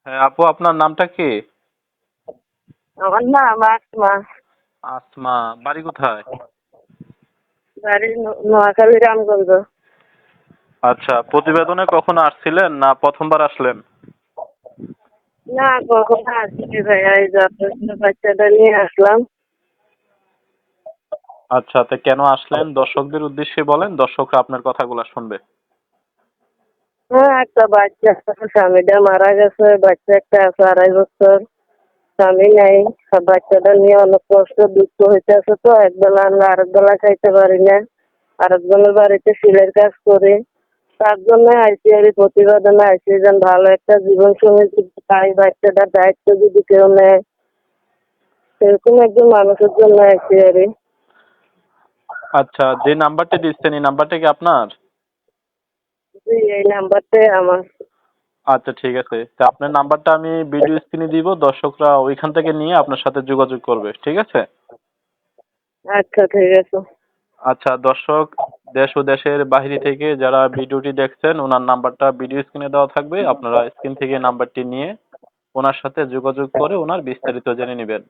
হ্যাঁ আপু, আপনার নামটা কি? আমার নাম আসমা। আসমা। বাড়ি কোথায়? বাড়ি নোয়াখালী রামগঞ্জ। আচ্ছা, প্রতিবেদনে কখনো আসছিলেন না প্রথমবার আসলেন? না, কখনো আসছি ভাইয়া, এই যে আপনার সাথে বাচ্চাটা নিয়ে আসলাম। আচ্ছা, তো কেন আসলেন দর্শকদের উদ্দেশ্যে বলেন, দর্শকরা আপনার কথাগুলো শুনবে। হ্যাঁ, একটা বাচ্চা আছে, স্বামীটা মারা গেছে, বাচ্চা একটা আছে 2.5 বছর, স্বামী নাই। আর বাচ্চাটা নিয়ে অনেক কষ্ট দুঃখ হইতেছে, তো একবেলা আনলে আরেক বেলা খাইতে পারি না। আরেকজনের বাড়িতে সিলের কাজ করি, তার জন্য আইসি। আর এই প্রতিবেদনে আইসি যেন ভালো একটা জীবন সঙ্গী যদি পাই, বাচ্চাটার দায়িত্ব যদি কেউ নেয়, সেরকম একজন মানুষের জন্য আইসি আর কি। আচ্ছা, যে নাম্বারটি দিচ্ছেন এই নাম্বারটা কি আপনার? জি, এই নাম্বারটাই আমার। আচ্ছা ঠিক আছে, তা আপনার নাম্বারটা আমি ভিডিও স্ক্রিনে দিব, দর্শকরা ওইখান থেকে নিয়ে আপনার সাথে যোগাযোগ করবে, ঠিক আছে? আচ্ছা, ঠিক আছে। আচ্ছা দর্শক, দেশ ও দেশের বাইরে থেকে যারা ভিডিওটি দেখছেন ওনার নাম্বারটা ভিডিও স্ক্রিনে দেওয়া থাকবে, আপনারা স্ক্রিন থেকে নাম্বারটি নিয়ে ওনার সাথে যোগাযোগ করে ওনার বিস্তারিত জেনে নেবেন।